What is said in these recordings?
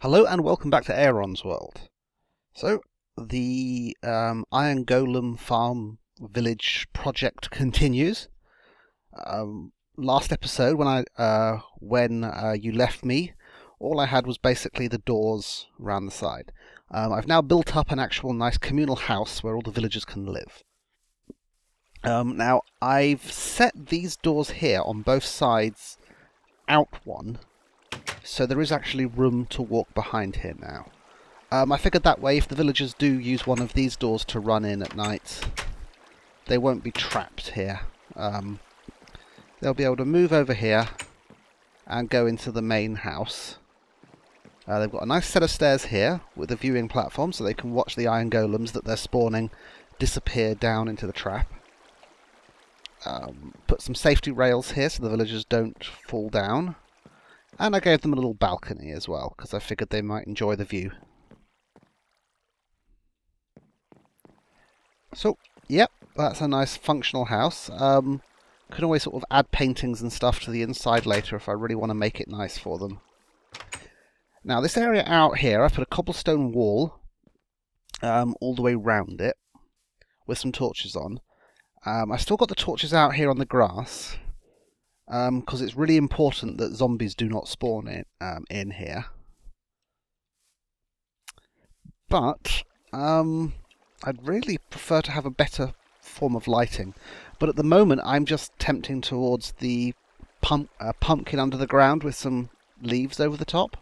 Hello and welcome back to Ayaron's world. So, the Iron Golem farm village project continues. Last episode, when you left me, all I had was basically the doors around the side. I've now built up an actual nice communal house where all the villagers can live. Now, I've set these doors here on both sides out one, so there is actually room to walk behind here now. I figured that way, if the villagers do use one of these doors to run in at night, they won't be trapped here. They'll be able to move over here and go into the main house. They've got a nice set of stairs here with a viewing platform so they can watch the iron golems that they're spawning disappear down into the trap. Put some safety rails here so the villagers don't fall down. And I gave them a little balcony as well, because I figured they might enjoy the view. So, yep, that's a nice functional house. Can always sort of add paintings and stuff to the inside later if I really want to make it nice for them. Now, this area out here, I've put a cobblestone wall all the way round it, with some torches on. I've still got the torches out here on the grass, because it's really important that zombies do not spawn in here. But I'd really prefer to have a better form of lighting. But at the moment I'm just tempting towards the pumpkin under the ground with some leaves over the top.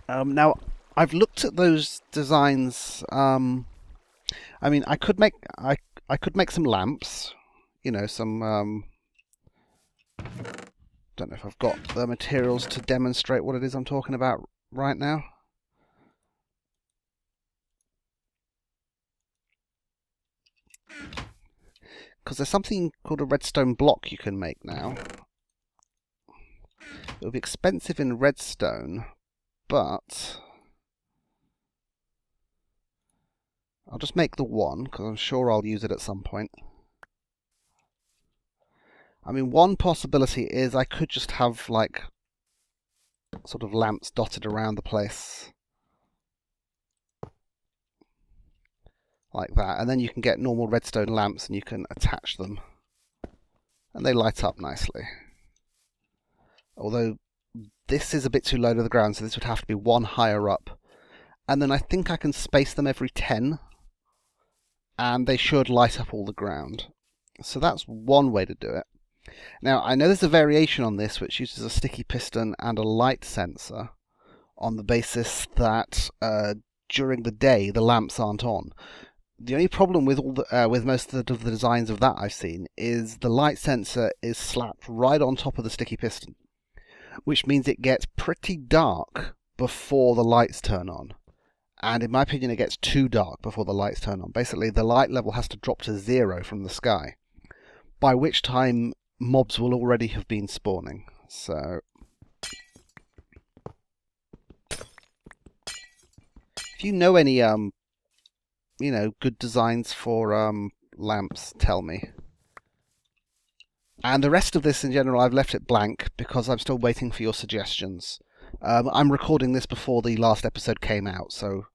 Now, I've looked at those designs. I mean, I could make some lamps, you know, some don't know if I've got the materials to demonstrate what it is I'm talking about right now. Because there's something called a redstone block you can make now. It'll be expensive in redstone, but I'll just make the one, because I'm sure I'll use it at some point. I mean, one possibility is I could just have, like, sort of lamps dotted around the place. Like that. And then you can get normal redstone lamps and you can attach them. And they light up nicely. Although, this is a bit too low to the ground, so this would have to be one higher up. And then I think I can space them every 10. And they should light up all the ground. So that's one way to do it. Now, I know there's a variation on this which uses a sticky piston and a light sensor on the basis that during the day the lamps aren't on. The only problem with with most of the designs of that I've seen is the light sensor is slapped right on top of the sticky piston, which means it gets pretty dark before the lights turn on. And in my opinion, it gets too dark before the lights turn on. Basically, the light level has to drop to 0 from the sky, by which time mobs will already have been spawning. So, if you know any you know, good designs for lamps, tell me. And the rest of this in general, I've left it blank because I'm still waiting for your suggestions. I'm recording this before the last episode came out, so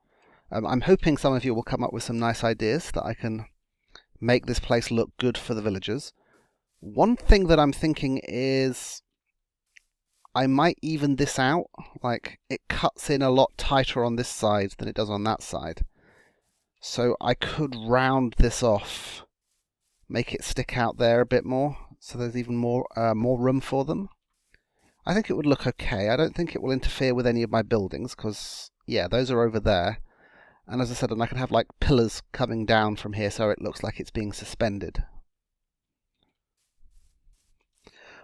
I'm hoping some of you will come up with some nice ideas that I can make this place look good for the villagers. One thing that I'm thinking is I might even this out. Like, it cuts in a lot tighter on this side than it does on that side. So I could round this off, make it stick out there a bit more, so there's even more room for them. I think it would look okay. I don't think it will interfere with any of my buildings, because, yeah, those are over there. And as I said, I can have, like, pillars coming down from here so it looks like it's being suspended.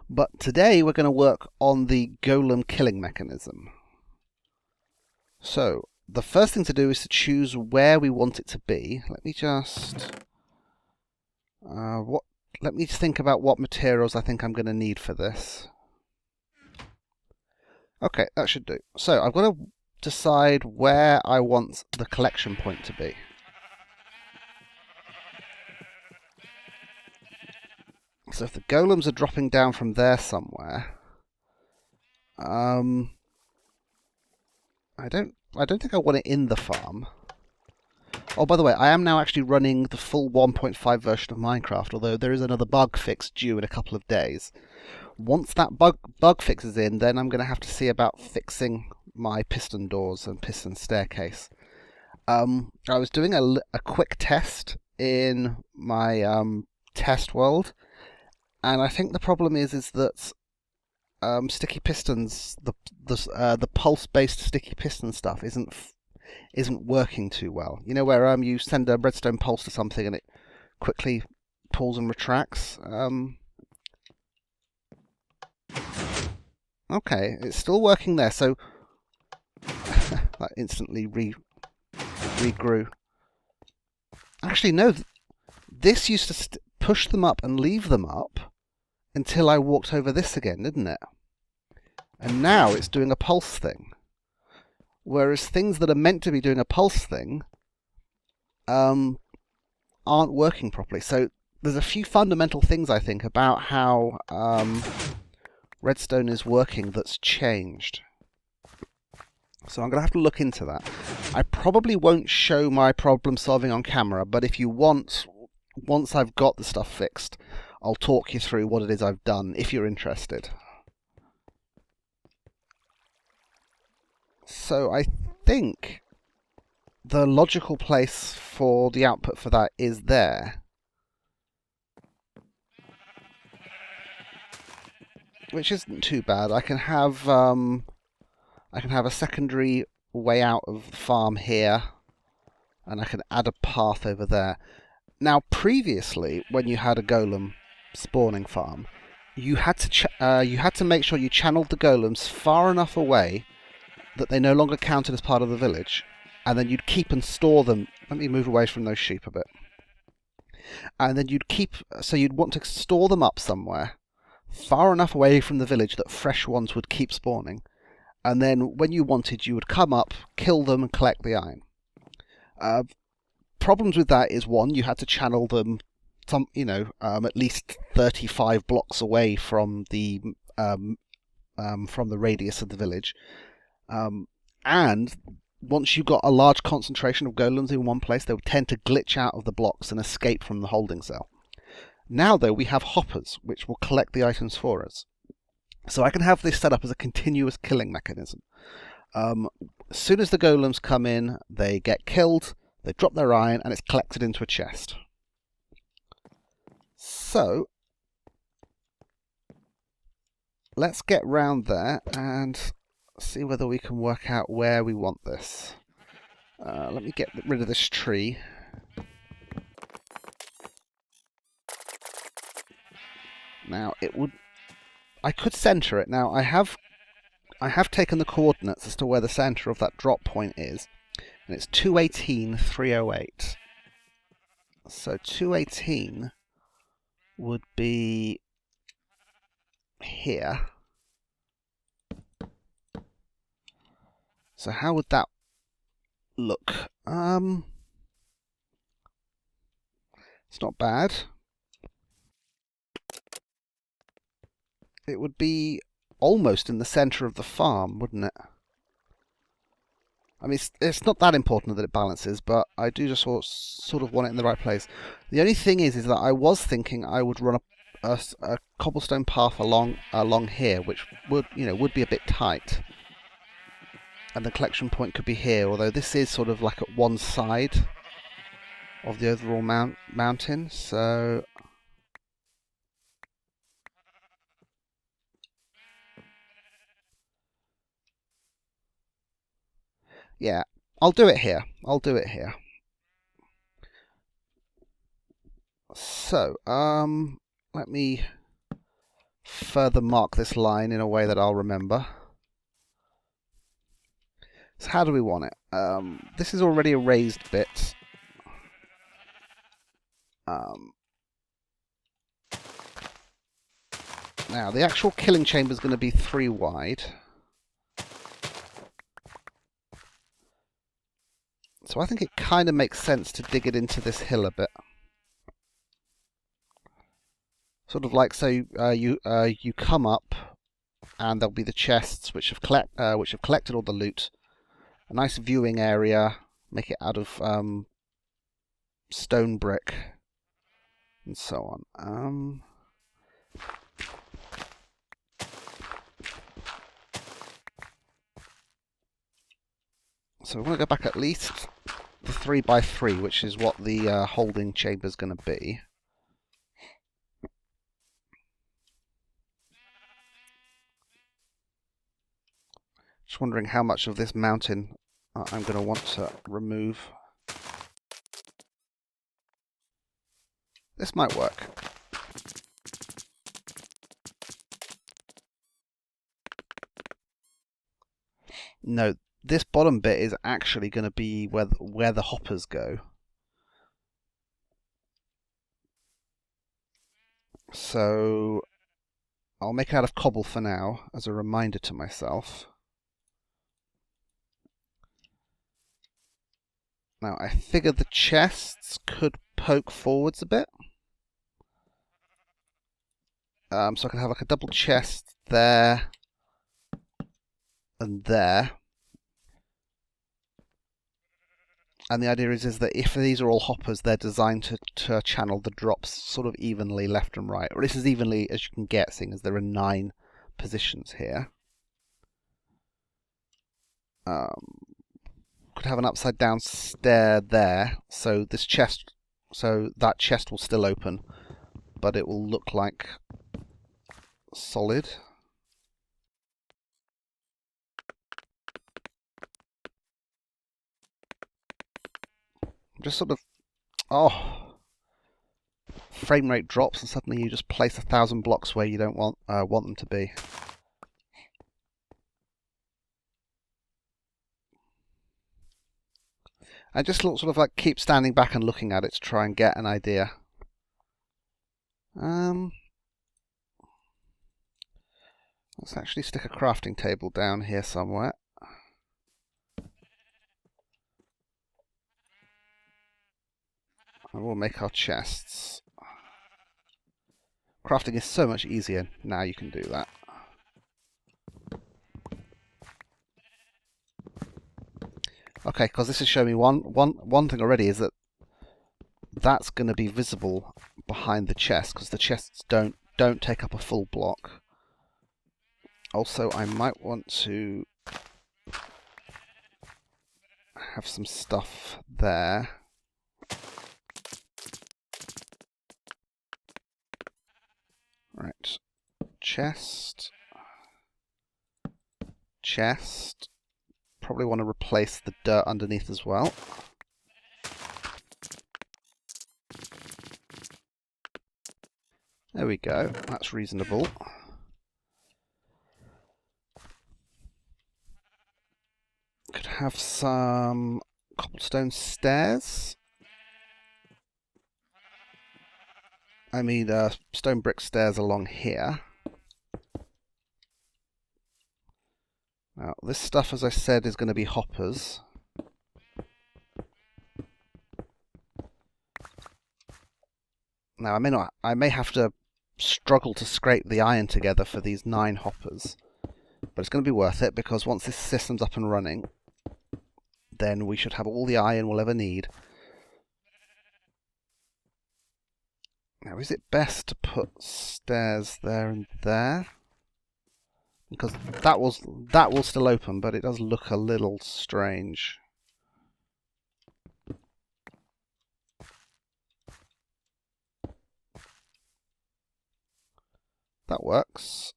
But today we're going to work on the golem killing mechanism. So, the first thing to do is to choose where we want it to be. Let me just let me think about what materials I think I'm going to need for this. Okay, that should do. So I've got to decide where I want the collection point to be. So if the golems are dropping down from there somewhere, I don't think I want it in the farm. Oh, by the way, I am now actually running the full 1.5 version of Minecraft, although there is another bug fix due in a couple of days. Once that bug fix is in, then I'm going to have to see about fixing my piston doors and piston staircase. I was doing a quick test in my test world, and I think the problem is that sticky pistons, the pulse-based sticky piston stuff isn't working too well. You know, where you send a redstone pulse to something and it quickly pulls and retracts. Okay, it's still working there, so that instantly regrew. Actually, no, this used to push them up and leave them up until I walked over this again, didn't it? And now it's doing a pulse thing. Whereas things that are meant to be doing a pulse thing aren't working properly. So there's a few fundamental things, I think, about how redstone is working that's changed. So I'm going to have to look into that. I probably won't show my problem solving on camera, but if you want, once I've got the stuff fixed, I'll talk you through what it is I've done, if you're interested. So I think the logical place for the output for that is there. Which isn't too bad. I can have a secondary way out of the farm here, and I can add a path over there. Now, previously, when you had a golem spawning farm, you had to make sure you channeled the golems far enough away that they no longer counted as part of the village, and then you'd keep and store them. Let me move away from those sheep a bit. And then you'd want to store them up somewhere far enough away from the village that fresh ones would keep spawning. And then when you wanted, you would come up, kill them, and collect the iron. Problems with that is, one, you had to channel them at least 35 blocks away from the radius of the village. And once you got a large concentration of golems in one place, they would tend to glitch out of the blocks and escape from the holding cell. Now, though, we have hoppers, which will collect the items for us. So I can have this set up as a continuous killing mechanism. As soon as the golems come in, they get killed, they drop their iron, and it's collected into a chest. So let's get round there and see whether we can work out where we want this. Let me get rid of this tree. Now, I could centre it. Now, I have taken the coordinates as to where the centre of that drop point is, and it's 218, 308. So 218 would be here. So how would that look? It's not bad. It would be almost in the centre of the farm, wouldn't it? I mean, it's not that important that it balances, but I do just sort of want it in the right place. The only thing is that I was thinking I would run a cobblestone path along here, which would be a bit tight. And the collection point could be here, although this is sort of like at one side of the overall mountain, so yeah, I'll do it here. So, let me further mark this line in a way that I'll remember. So how do we want it? This is already a raised bit. Now, the actual killing chamber is going to be 3 wide. So I think it kind of makes sense to dig it into this hill a bit. Sort of like, so you come up, and there'll be the chests which have collected all the loot, a nice viewing area, make it out of stone brick, and so on. So we want to go back at least the 3x3, which is what the holding chamber is going to be. Just wondering how much of this mountain I'm going to want to remove. This might work. No, this bottom bit is actually going to be where the hoppers go. So I'll make it out of cobble for now, as a reminder to myself. Now, I figure the chests could poke forwards a bit. So I can have like a double chest there and there. And the idea is that if these are all hoppers, they're designed to channel the drops sort of evenly left and right. Or at least as evenly as you can get, seeing as there are 9 positions here. Could have an upside down stair there, so this chest, so that chest will still open, but it will look like solid. Just sort of, frame rate drops and suddenly you just place 1,000 blocks where you don't want them to be. I just sort of like keep standing back and looking at it to try and get an idea. Let's actually stick a crafting table down here somewhere. And we'll make our chests. Crafting is so much easier now you can do that. Okay, because this is showing me one thing already, is that that's going to be visible behind the chest, because the chests don't take up a full block. Also, I might want to have some stuff there. Right, chest. Probably want to replace the dirt underneath as well. There we go, that's reasonable. Could have some cobblestone stairs. I mean, stone brick stairs along here. Now, this stuff, as I said, is going to be hoppers. Now, I may have to struggle to scrape the iron together for these 9 hoppers, but it's going to be worth it, because once this system's up and running, then we should have all the iron we'll ever need. Now, is it best to put stairs there and there? Because that will still open, but it does look a little strange. That works.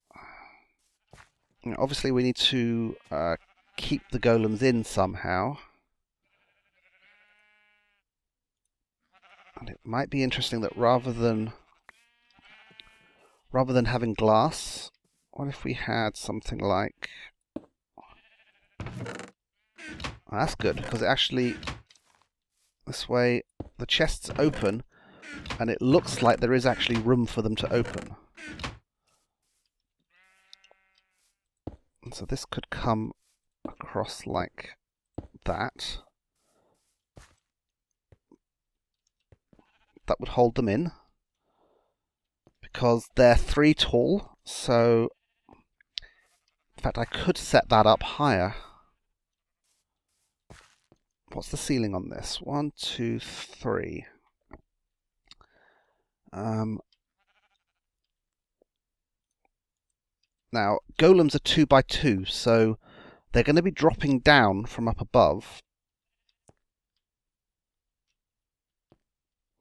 Now, obviously, we need to keep the golems in somehow. And it might be interesting that rather than having glass, what if we had something like... Oh, that's good, because it actually, this way, the chests open, and it looks like there is actually room for them to open. And so this could come across like that. That would hold them in, because they're 3 tall, so... In fact, I could set that up higher. What's the ceiling on this? 1, 2, 3. Now, golems are 2 by 2, so they're going to be dropping down from up above.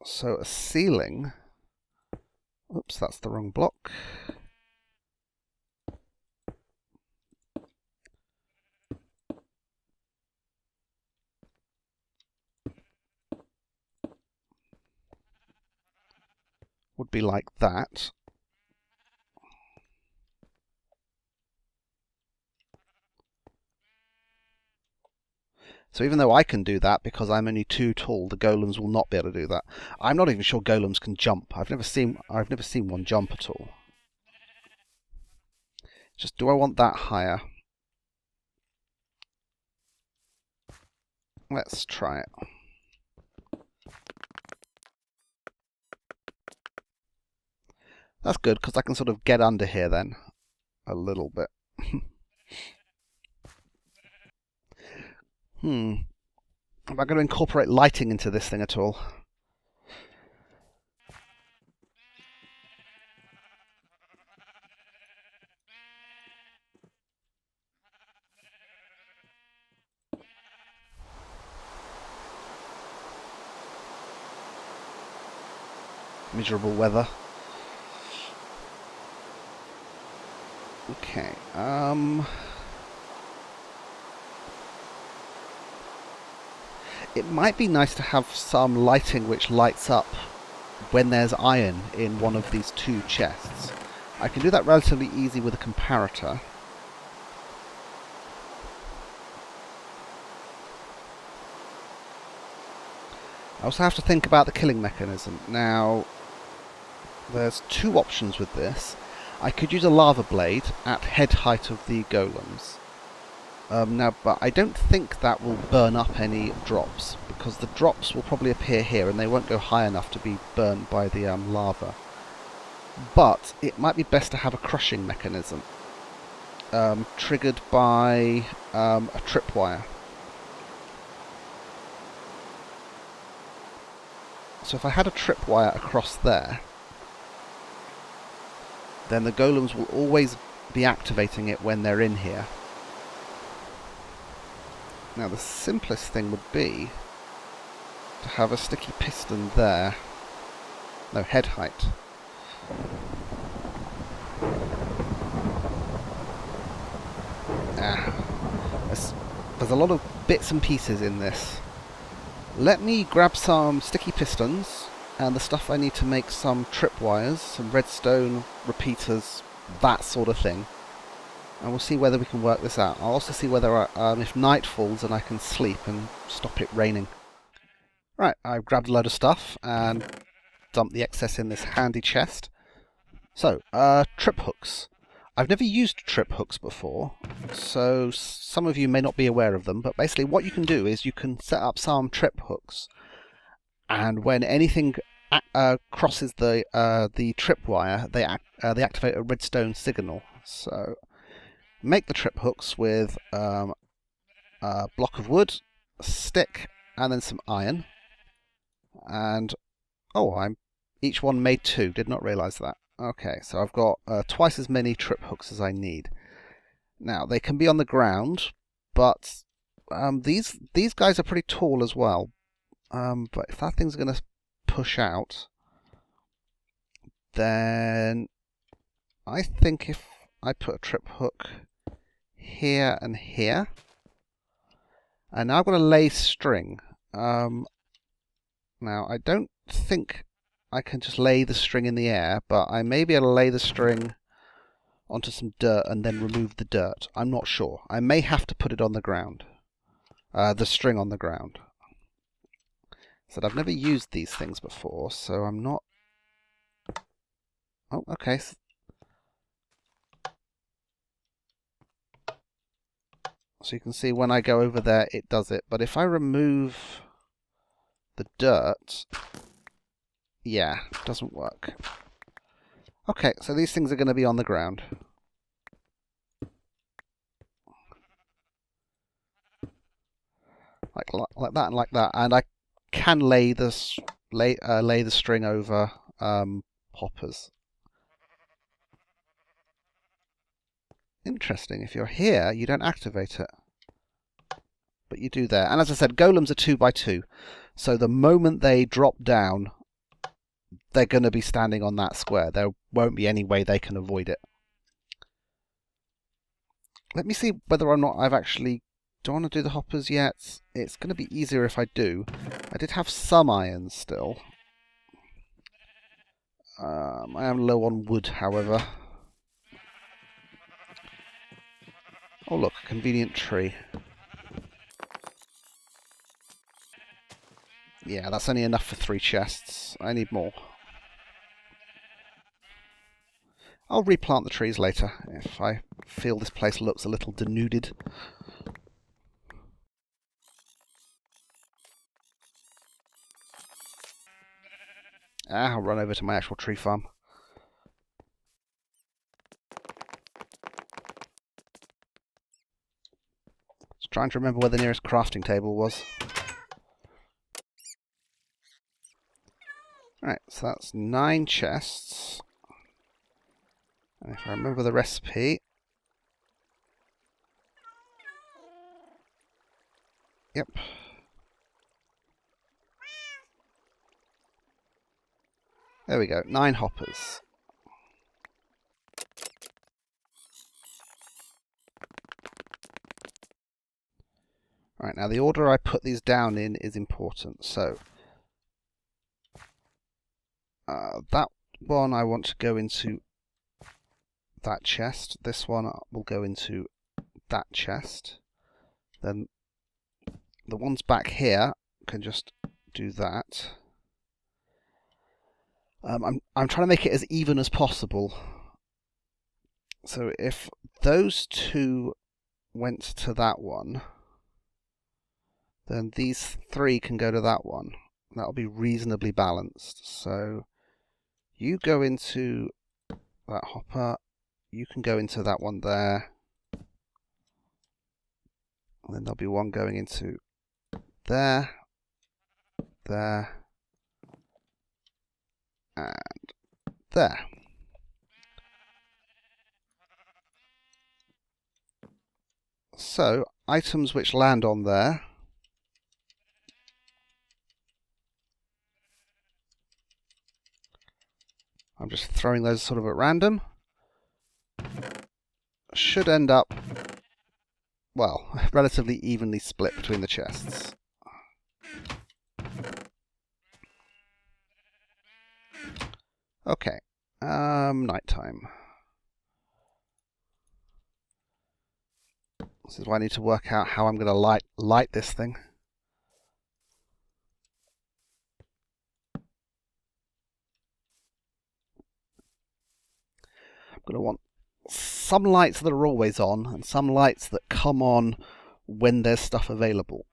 So a ceiling... Oops, that's the wrong block. Would be like that. So even though I can do that, because I'm only 2 tall, the golems will not be able to do that. I'm not even sure golems can jump. I've never seen one jump at all. Just, do I want that higher? Let's try it. That's good, because I can sort of get under here then. A little bit. Am I going to incorporate lighting into this thing at all? Miserable weather. Okay, it might be nice to have some lighting which lights up when there's iron in one of these 2 chests. I can do that relatively easy with a comparator. I also have to think about the killing mechanism. Now, there's 2 options with this. I could use a lava blade at head height of the golems. But I don't think that will burn up any drops, because the drops will probably appear here and they won't go high enough to be burned by the lava. But it might be best to have a crushing mechanism triggered by a tripwire. So if I had a tripwire across there, then the golems will always be activating it when they're in here. Now the simplest thing would be to have a sticky piston there. No, head height. There's a lot of bits and pieces in this. Let me grab some sticky pistons and the stuff I need to make some tripwires, some redstone, repeaters, that sort of thing. And we'll see whether we can work this out. I'll also see whether if night falls and I can sleep and stop it raining. Right, I've grabbed a load of stuff and dumped the excess in this handy chest. So, trip hooks. I've never used trip hooks before, so some of you may not be aware of them, but basically what you can do is you can set up some trip hooks, and when anything crosses the tripwire, they activate a redstone signal. So, make the trip hooks with a block of wood, a stick, and then some iron. And each one made 2. Did not realise that. Okay, so I've got twice as many trip hooks as I need. Now they can be on the ground, but these guys are pretty tall as well. But if that thing's going to push out, then I think if I put a trip hook here and here, and now I'm going to lay string. Now I don't think I can just lay the string in the air, but I may be able to lay the string onto some dirt and then remove the dirt. I'm not sure. I may have to put it on the ground. The string on the ground. So I've never used these things before, so I'm not... Oh, okay. So you can see when I go over there, it does it. But if I remove the dirt... Yeah, it doesn't work. Okay, so these things are going to be on the ground. like that and like that, and I can lay the string over hoppers. Interesting. If you're here, you don't activate it, but you do there. And as I said, golems are 2x2, so the moment they drop down, they're going to be standing on that square. There won't be any way they can avoid it. Let me see whether or not I've actually... Do I want to do the hoppers yet? It's going to be easier if I do. I did have some iron still. I am low on wood, however. Oh look, a convenient tree. Yeah, that's only enough for 3 chests. I need more. I'll replant the trees later if I feel this place looks a little denuded. I'll run over to my actual tree farm. Just trying to remember where the nearest crafting table was. Right, so that's 9 chests. And if I remember the recipe... Yep. There we go, 9 hoppers. Right, now the order I put these down in is important. So, that one I want to go into that chest. This one will go into that chest. Then the ones back here can just do that. I'm trying to make it as even as possible. So if those 2 went to that one, then these 3 can go to that one. That'll be reasonably balanced. So you go into that hopper, you can go into that one there, and then there'll be one going into there, there, and there. So, items which land on there I'm just throwing those sort of at random. Should end up, well, relatively evenly split between the chests. Okay, nighttime. This is why I need to work out how I'm going to light this thing. I'm going to want some lights that are always on and some lights that come on when there's stuff available.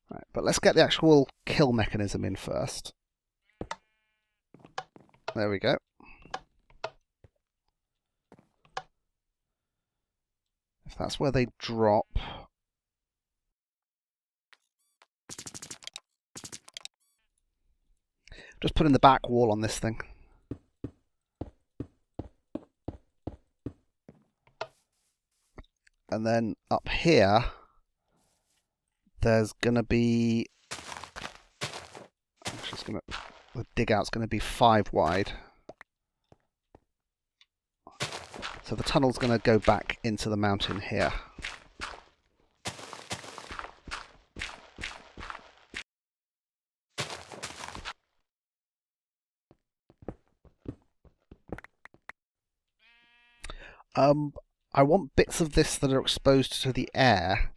Right, but let's get the actual kill mechanism in first. There we go. If that's where they drop. Just putting the back wall on this thing. And then up here, there's going to be... the dig out's going to be 5 wide. So the tunnel's going to go back into the mountain here. I want bits of this that are exposed to the air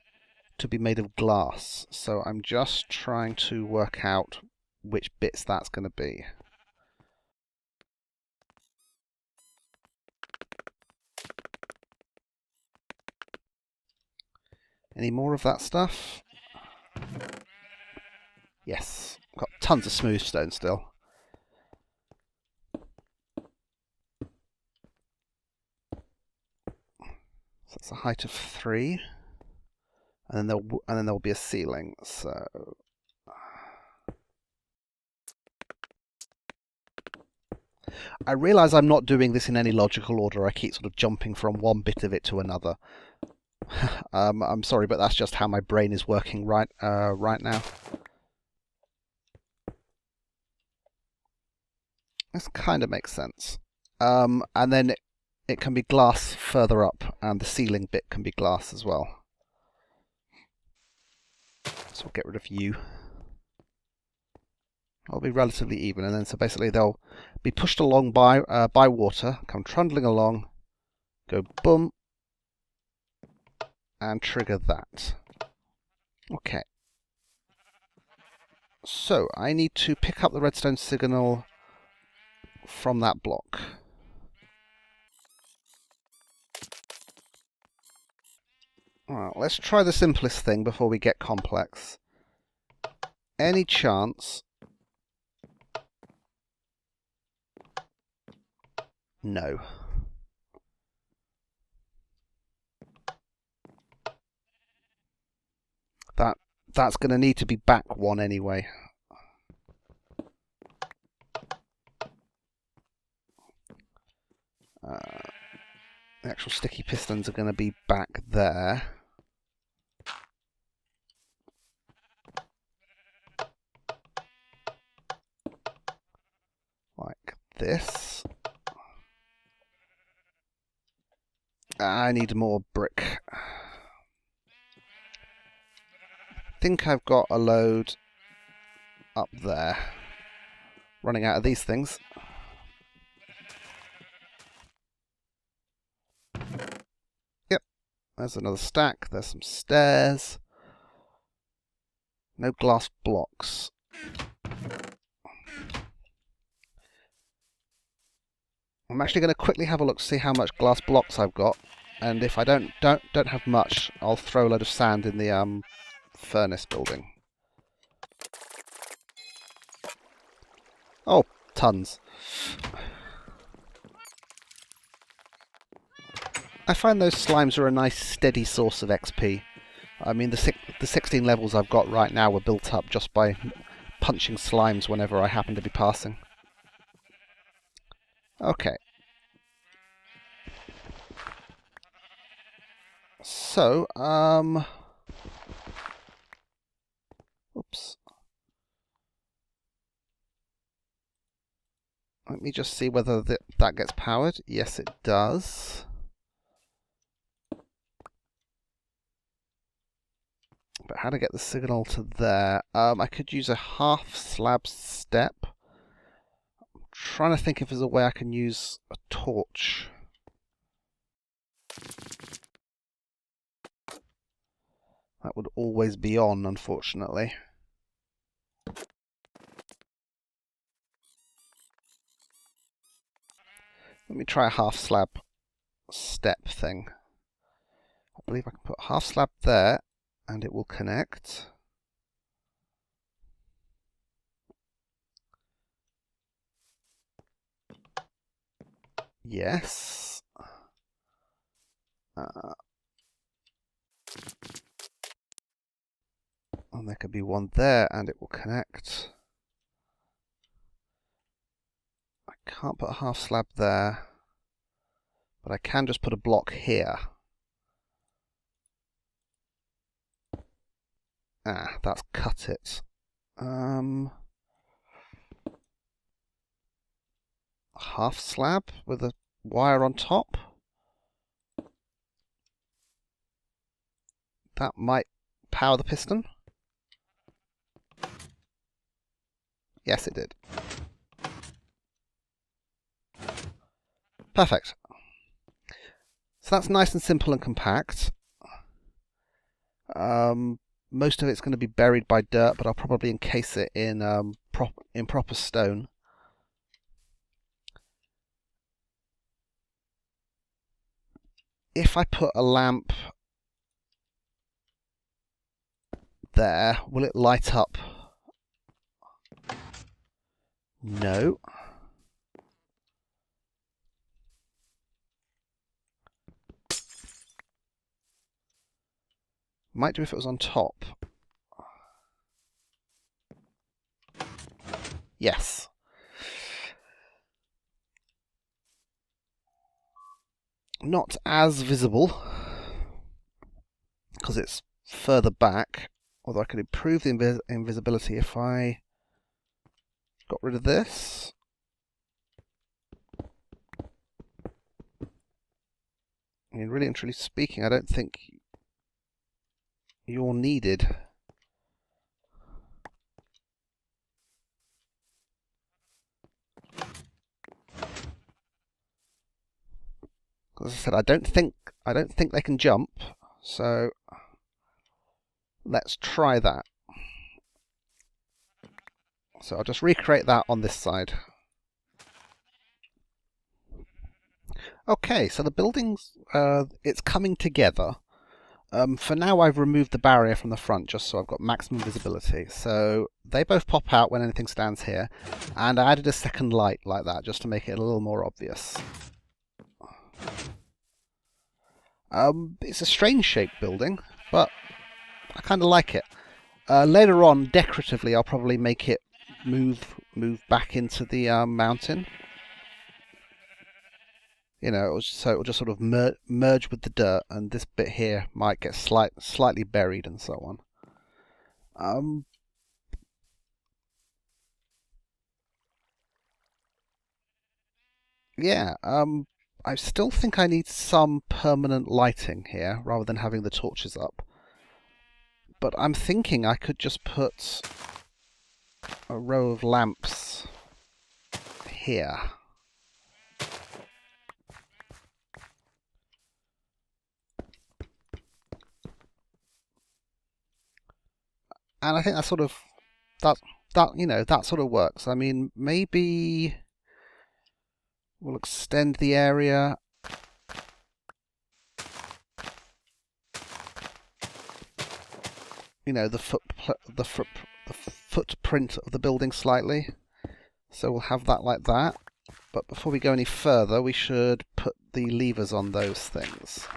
to be made of glass. So I'm just trying to work out which bits that's going to be. Any more of that stuff? Yes, got tons of smooth stone still. So that's a height of 3. and then there will be a ceiling. So I realise I'm not doing this in any logical order. I keep sort of jumping from one bit of it to another. I'm sorry, but that's just how my brain is working right now. This kind of makes sense. And then it can be glass further up, and the ceiling bit can be glass as well. So we'll get rid of you. I'll be relatively even, and then so basically they'll be pushed along by water, come trundling along, go boom, and trigger that. Okay. So I need to pick up the redstone signal from that block. Alright, let's try the simplest thing before we get complex. Any chance? No. That's going to need to be back one anyway. The actual sticky pistons are going to be back there. Like this. I need more brick. I think I've got a load up there. Running out of these things. Yep, there's another stack. There's some stairs. No glass blocks. I'm actually going to quickly have a look to see how much glass blocks I've got, and if I don't have much, I'll throw a load of sand in the furnace building. Oh, tons. I find those slimes are a nice steady source of XP. I mean, the 16 levels I've got right now were built up just by punching slimes whenever I happen to be passing. Okay. So, oops. Let me just see whether that gets powered. Yes, it does. But how to get the signal to there? I could use a half slab step. I'm trying to think if there's a way I can use a torch. That would always be on, unfortunately. Let me try a half slab step thing. I believe I can put a half slab there and it will connect. Yes. And there could be one there and it will connect. I can't put a half slab there, but I can just put a block here. Ah, that's cut it. Half slab with a wire on top. That might power the piston. Yes, it did. Perfect. So that's nice and simple and compact. Most of it's going to be buried by dirt, but I'll probably encase it in proper stone. If I put a lamp there, will it light up? No. Might do if it was on top. Yes. Not as visible, because it's further back, although I could improve the invisibility if I got rid of this. I mean, really and truly speaking, I don't think you're needed. As I said, I don't think they can jump, so let's try that. So I'll just recreate that on this side. Okay, so the building's it's coming together. For now, I've removed the barrier from the front just so I've got maximum visibility. So they both pop out when anything stands here, and I added a second light like that just to make it a little more obvious. It's a strange shaped building, but I kind of like it. Later on, decoratively, I'll probably make it move back into the mountain. You know, so it'll just sort of merge with the dirt, and this bit here might get slightly buried and so on. Yeah, I still think I need some permanent lighting here, rather than having the torches up. But I'm thinking I could just put a row of lamps here. And I think that sort of that sort of works. I mean, maybe we'll extend the area. You know, the footprint of the building slightly. So we'll have that like that. But before we go any further, we should put the levers on those things.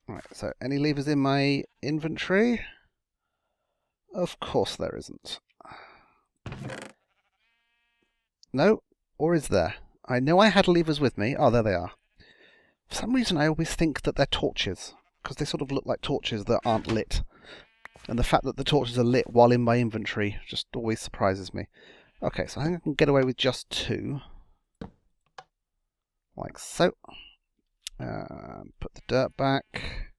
Right, so any levers in my inventory? Of course there isn't. No? Or is there? I know I had levers with me. Oh, there they are. For some reason I always think that they're torches, because they sort of look like torches that aren't lit. And the fact that the torches are lit while in my inventory just always surprises me. Okay, so I think I can get away with just 2. Like so. Put the dirt back.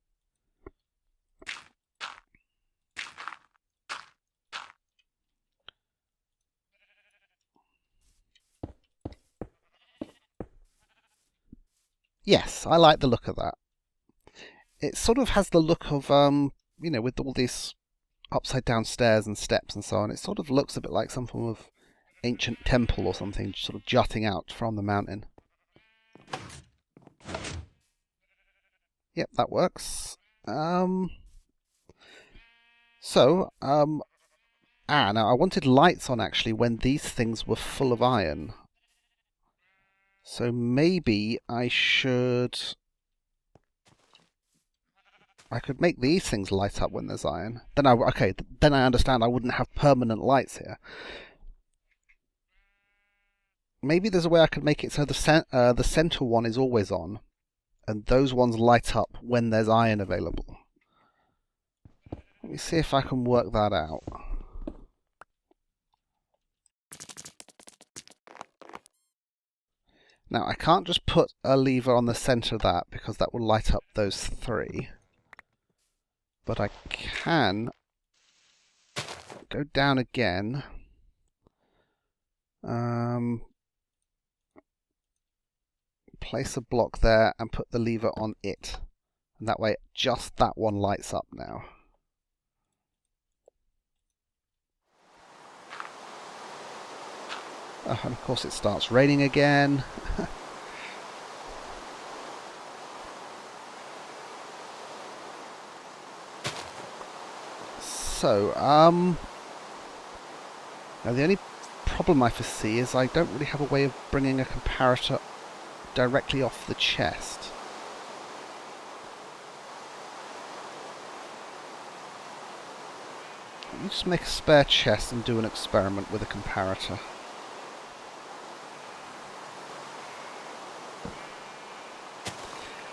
Yes, I like the look of that. It sort of has the look of, you know, with all these upside down stairs and steps and so on, it sort of looks a bit like some form of ancient temple or something, sort of jutting out from the mountain. Yep, that works. Now I wanted lights on actually when these things were full of iron. So maybe I could make these things light up when there's iron. Then I understand I wouldn't have permanent lights here. Maybe there's a way I could make it so the center one is always on, and those ones light up when there's iron available. Let me see if I can work that out. Now, I can't just put a lever on the center of that, because that will light up those 3. But I can go down again. Place a block there and put the lever on it. And that way, just that one lights up now. Oh, and of course it starts raining again. So, now the only problem I foresee is I don't really have a way of bringing a comparator directly off the chest. Let me just make a spare chest and do an experiment with a comparator.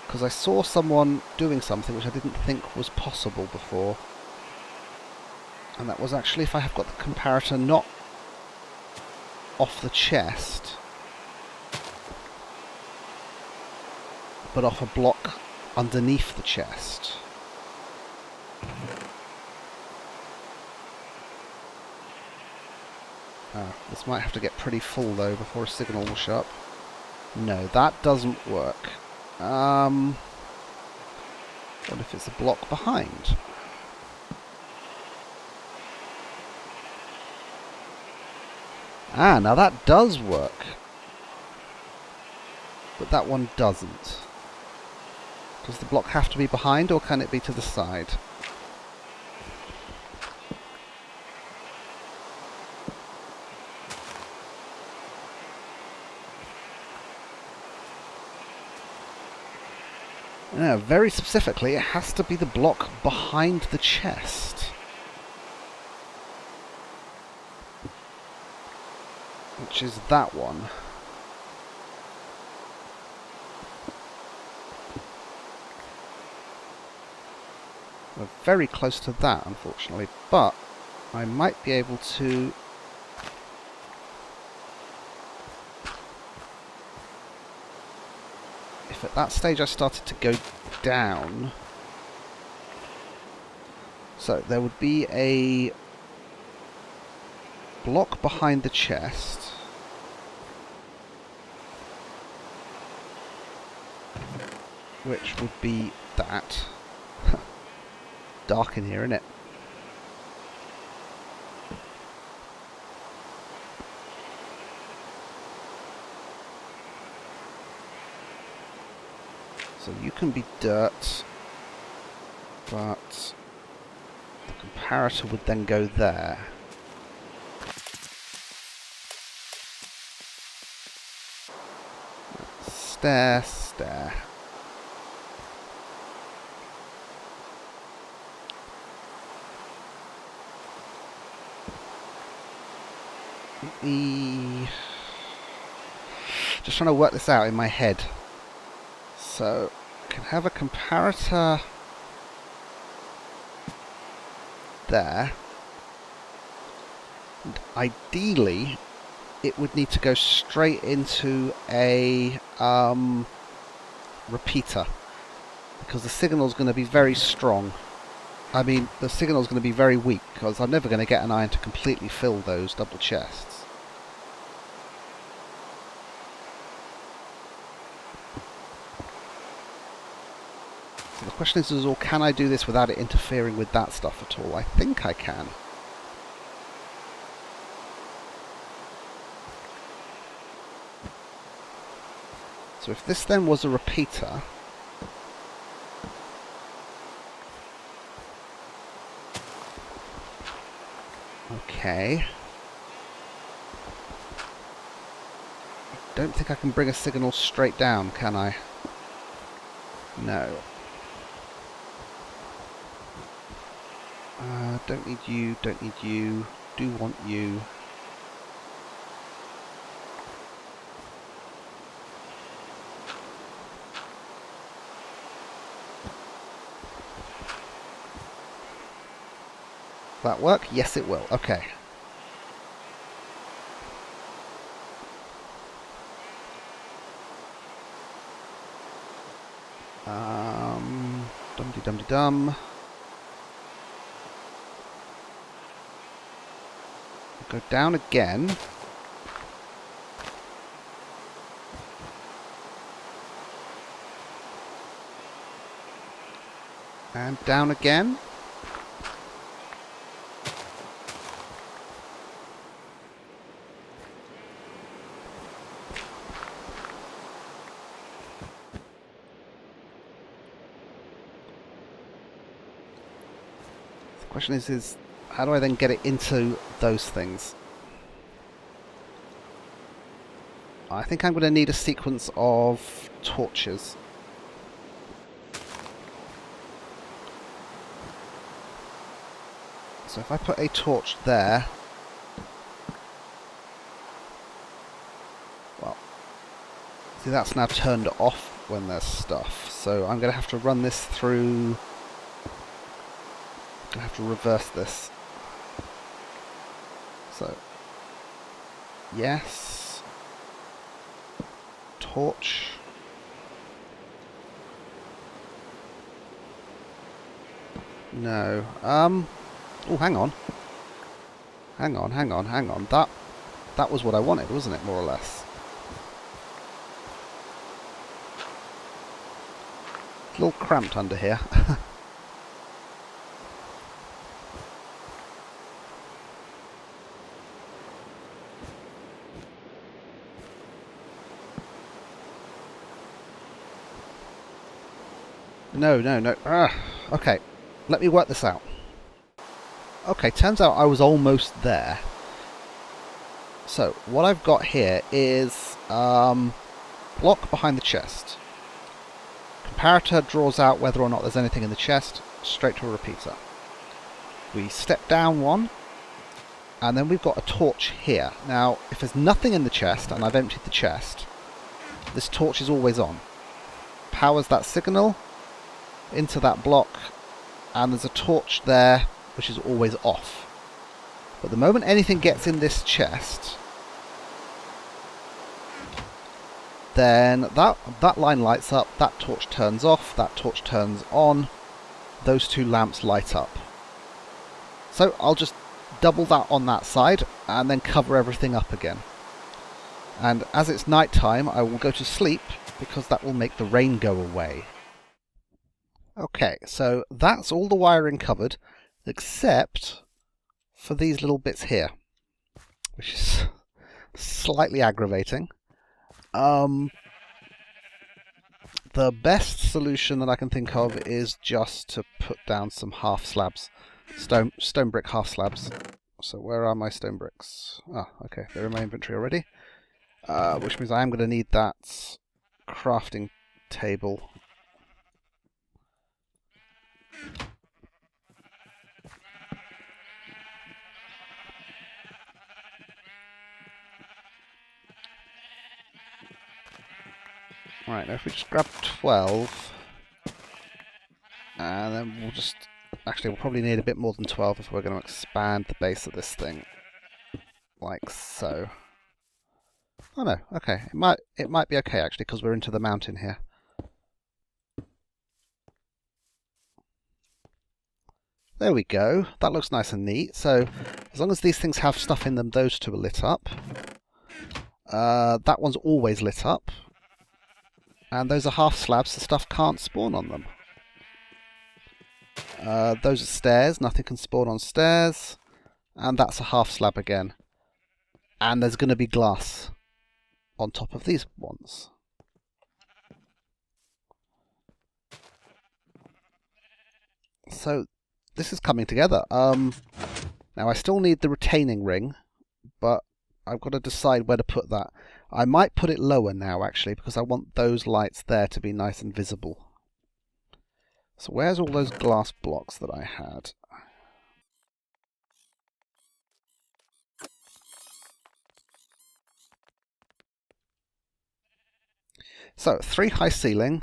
Because I saw someone doing something which I didn't think was possible before. And that was actually if I have got the comparator not off the chest, but off a block underneath the chest. This might have to get pretty full though before a signal will show up. No, that doesn't work. What if it's a block behind? Ah, now that does work. But that one doesn't. Does the block have to be behind, or can it be to the side? No, very specifically, it has to be the block behind the chest. Which is that one. We're very close to that, unfortunately, but I might be able to... If at that stage I started to go down... So there would be a block behind the chest. Which would be that. Dark in here, isn't it? So you can be dirt, but the comparator would then go there. Stair, stair. Just trying to work this out in my head. So, I can have a comparator there. And ideally, it would need to go straight into a repeater. Because the signal's going to be very strong. I mean, the signal's going to be very weak, because I'm never going to get an iron to completely fill those double chests. So the question is, well, can I do this without it interfering with that stuff at all? I think I can. So if this then was a repeater... Okay. I don't think I can bring a signal straight down, can I? No. Don't need you, don't need you, do want you. Will that work? Yes, it will. Okay. Dum-de-dum-de-dum. Go down again. And down again. The question is how do I then get it into those things? I think I'm going to need a sequence of torches. So if I put a torch there, well, see, that's now turned off when there's stuff. So I'm going to have to run this through. I'm going to have to reverse this. So, yes, torch. No. Oh, hang on. Hang on. That was what I wanted, wasn't it, more or less? It's a little cramped under here. No. Okay, let me work this out. Okay, turns out I was almost there. So, what I've got here is block behind the chest. Comparator draws out whether or not there's anything in the chest, straight to a repeater. We step down one, and then we've got a torch here. Now, if there's nothing in the chest, and I've emptied the chest, this torch is always on. Powers that signal into that block, and there's a torch there which is always off. But the moment anything gets in this chest, then that line lights up, that torch turns off, that torch turns on, those two lamps light up. So I'll just double that on that side and then cover everything up again. And as it's night time, I will go to sleep because that will make the rain go away. Okay, so that's all the wiring covered, except for these little bits here, which is slightly aggravating. The best solution that I can think of is just to put down some half slabs, stone brick half slabs. So where are my stone bricks? Ah, okay, they're in my inventory already, which means I am going to need that crafting table. Right, now if we just grab 12, and then we'll just... Actually, we'll probably need a bit more than 12 if we're going to expand the base of this thing. Like so. Oh no, okay. It might be okay, actually, because we're into the mountain here. There we go. That looks nice and neat. So, as long as these things have stuff in them, those two are lit up. That one's always lit up. And those are half slabs, so stuff can't spawn on them. Those are stairs, nothing can spawn on stairs. And that's a half slab again. And there's going to be glass on top of these ones. So, this is coming together. Now, I still need the retaining ring, but I've got to decide where to put that. I might put it lower now, actually, because I want those lights there to be nice and visible. So where's all those glass blocks that I had? So, 3 high ceiling,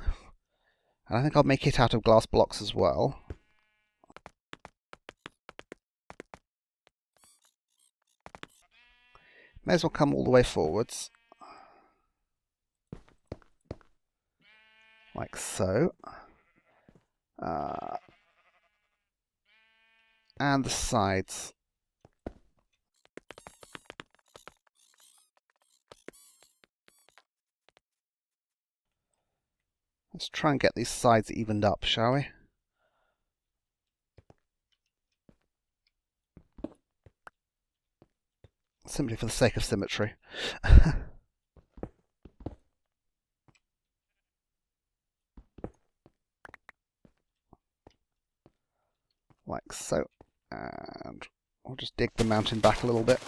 and I think I'll make it out of glass blocks as well. May as well come all the way forwards. Like so. And the sides. Let's try and get these sides evened up, shall we? Simply for the sake of symmetry. Like so. And we'll just dig the mountain back a little bit.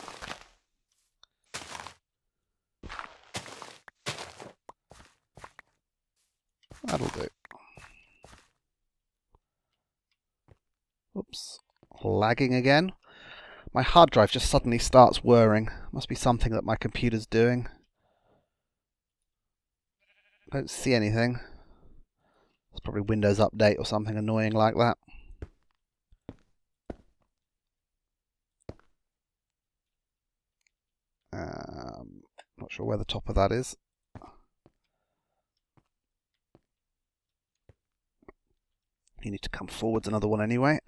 That'll do. Oops. Lagging again. My hard drive just suddenly starts whirring. Must be something that my computer's doing. Don't see anything. It's probably Windows Update or something annoying like that. Not sure where the top of that is. You need to come forwards another one anyway.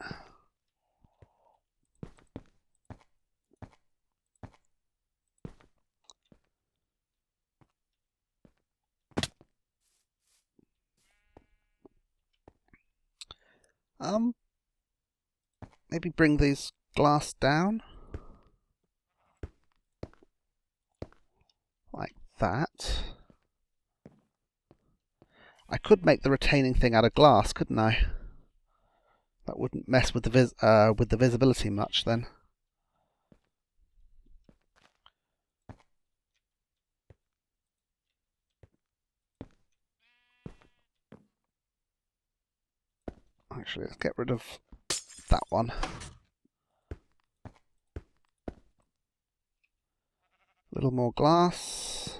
Maybe bring these glass down. Like that. I could make the retaining thing out of glass, couldn't I? That wouldn't mess with the visibility much then. Actually, let's get rid of that one. A little more glass.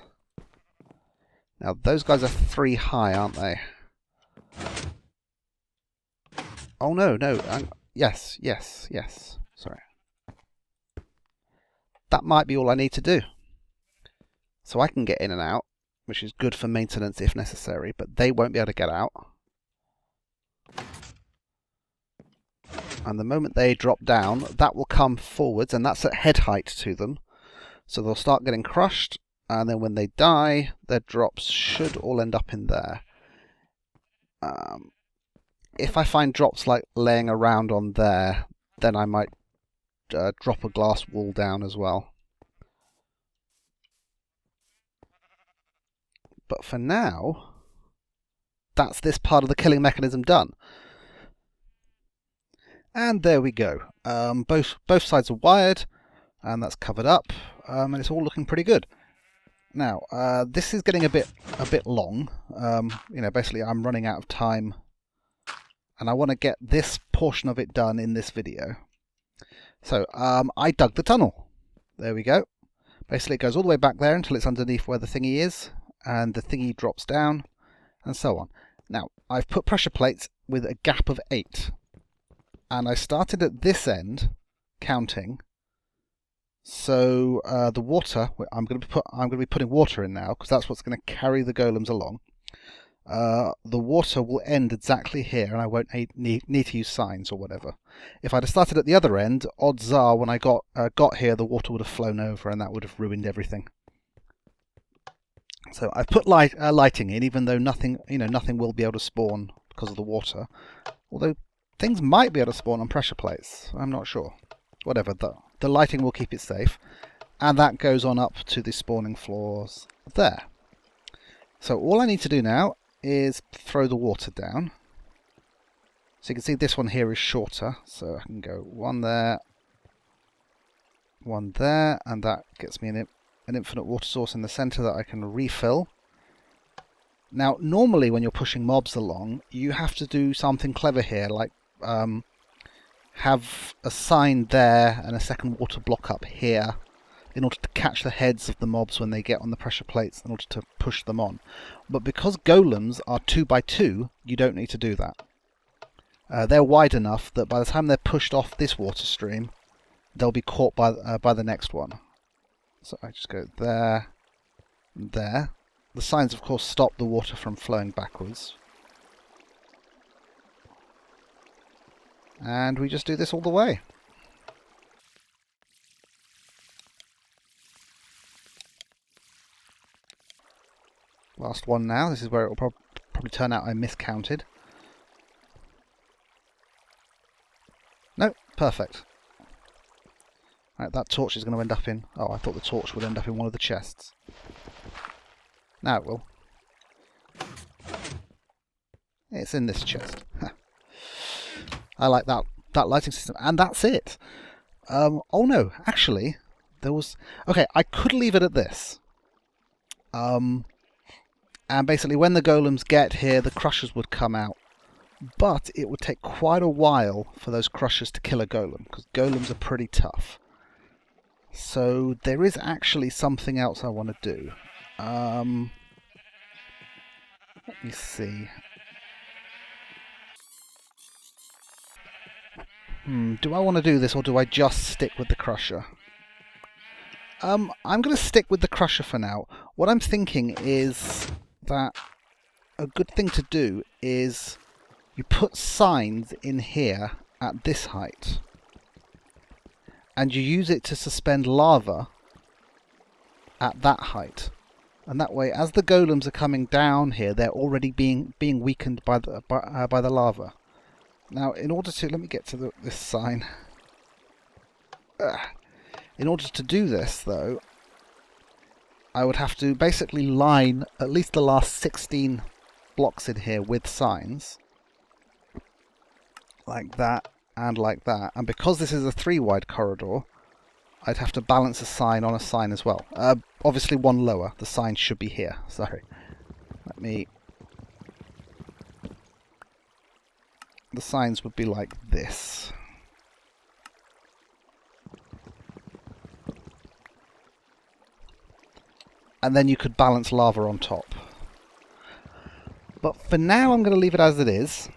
Now those guys are 3 high, aren't they? Oh no, no. Yes. Sorry. That might be all I need to do. So I can get in and out, which is good for maintenance if necessary, but they won't be able to get out. And the moment they drop down, that will come forwards, and that's at head height to them. So they'll start getting crushed, and then when they die, their drops should all end up in there. If I find drops like laying around on there, then I might drop a glass wall down as well. But for now, that's this part of the killing mechanism done. And there we go. Both sides are wired, and that's covered up, and it's all looking pretty good. Now, this is getting a bit long. You know, basically I'm running out of time, and I want to get this portion of it done in this video. So I dug the tunnel. There we go. Basically it goes all the way back there until it's underneath where the thingy is, and the thingy drops down, and so on. Now, I've put pressure plates with a gap of 8. And I started at this end, counting. So the water, I'm going to be putting water in now because that's what's going to carry the golems along. The water will end exactly here, and I won't need to use signs or whatever. If I'd have started at the other end, odds are when I got here, the water would have flown over, and that would have ruined everything. So I've put lighting in, even though nothing will be able to spawn because of the water. Although things might be able to spawn on pressure plates. I'm not sure. Whatever, the lighting will keep it safe. And that goes on up to the spawning floors there. So all I need to do now is throw the water down. So you can see this one here is shorter. So I can go one there, and that gets me an infinite water source in the center that I can refill. Now, normally when you're pushing mobs along, you have to do something clever here, like have a sign there and a second water block up here in order to catch the heads of the mobs when they get on the pressure plates in order to push them on. But because golems are 2 by 2, you don't need to do that. They're wide enough that by the time they're pushed off this water stream, they'll be caught by the next one. So I just go there, and there. The signs, of course, stop the water from flowing backwards. And we just do this all the way. Last one now. This is where it will probably turn out I miscounted. No, perfect. Right, that torch is going to end up in... Oh, I thought the torch would end up in one of the chests. Now it will. It's in this chest. I like that lighting system, and that's it. Oh no, actually, there was... Okay, I could leave it at this. And And basically when the golems get here, the crushers would come out. But it would take quite a while for those crushers to kill a golem, because golems are pretty tough. So there is actually something else I want to do. Let me see. Do I want to do this, or do I just stick with the crusher? I'm going to stick with the crusher for now. What I'm thinking is that a good thing to do is you put signs in here at this height, and you use it to suspend lava at that height. And that way, as the golems are coming down here, they're already being weakened by the lava. Now, in order to... let me get to this sign. In order to do this, though, I would have to basically line at least the last 16 blocks in here with signs. Like that, and like that. And because this is a 3-wide corridor, I'd have to balance a sign on a sign as well. Obviously one lower. The sign should be here. Sorry. Let me... the signs would be like this. And then you could balance lava on top. But for now I'm going to leave it as it is.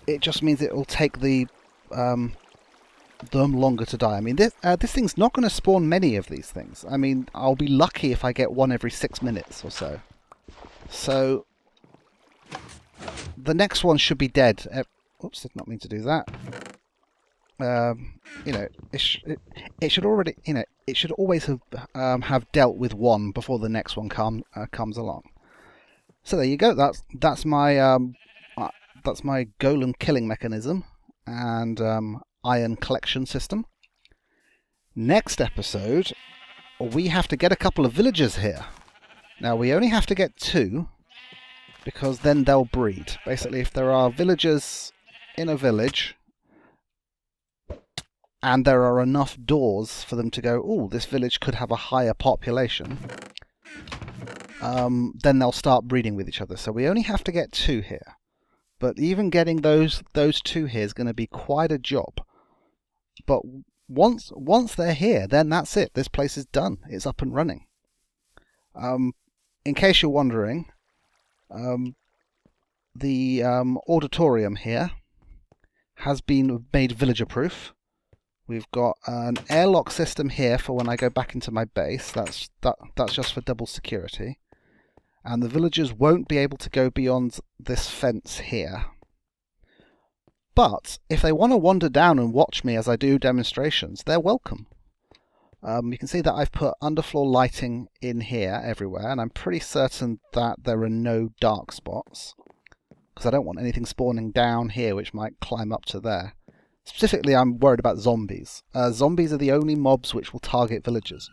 It just means it will take them longer to die. I mean, this thing's not going to spawn many of these things. I mean, I'll be lucky if I get one every 6 minutes or so. So, the next one should be dead. Oops, did not mean to do that. You know, it should already, you know, it should always have dealt with one before the next one comes along. So there you go. That's my golem killing mechanism and iron collection system. Next episode, we have to get a couple of villagers here. Now we only have to get 2, because then they'll breed. Basically, if there are villagers in a village, and there are enough doors for them to go, oh, this village could have a higher population, then they'll start breeding with each other. So we only have to get 2 here. But even getting those 2 here is going to be quite a job. But once they're here, then that's it. This place is done. It's up and running. In case you're wondering, the auditorium here has been made villager-proof. We've got an airlock system here for when I go back into my base. That's just for double security. And the villagers won't be able to go beyond this fence here. But if they want to wander down and watch me as I do demonstrations, they're welcome. You can see that I've put underfloor lighting in here everywhere, and I'm pretty certain that there are no dark spots, because I don't want anything spawning down here which might climb up to there. Specifically, I'm worried about zombies. Zombies are the only mobs which will target villagers.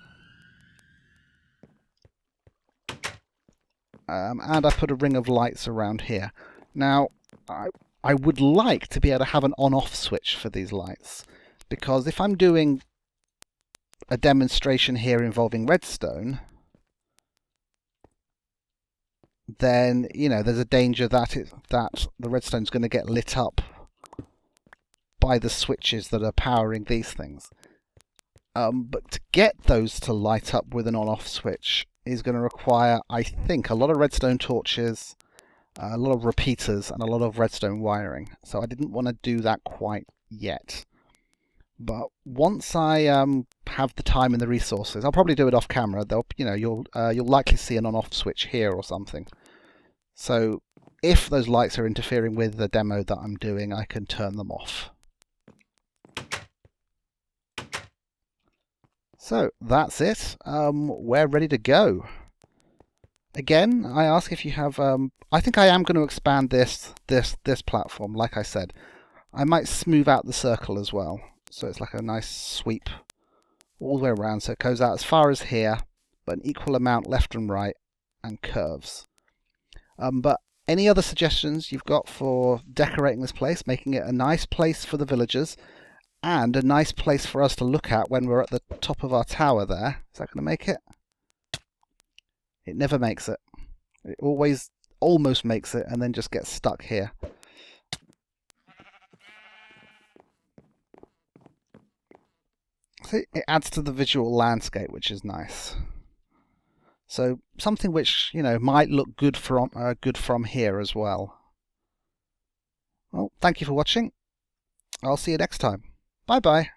And I put a ring of lights around here. Now, I would like to be able to have an on-off switch for these lights, because if I'm doing a demonstration here involving redstone, then, you know, there's a danger that the redstone's going to get lit up by the switches that are powering these things. But to get those to light up with an on-off switch is going to require, I think, a lot of redstone torches, a lot of repeaters, and a lot of redstone wiring. So I didn't want to do that quite yet. But once I have the time and the resources, I'll probably do it off camera. You'll likely see an on-off switch here or something. So if those lights are interfering with the demo that I'm doing, I can turn them off. So that's it. We're ready to go. Again, I ask if you have. I think I am going to expand this platform. Like I said, I might smooth out the circle as well, so it's like a nice sweep all the way around. So it goes out as far as here, but an equal amount left and right, and curves. But any other suggestions you've got for decorating this place, making it a nice place for the villagers, and a nice place for us to look at when we're at the top of our tower there? Is that going to make it? It never makes it. It always almost makes it and then just gets stuck here. See, it adds to the visual landscape, which is nice. So something which, you know, might look good from here as well. Well, thank you for watching. I'll see you next time. Bye bye.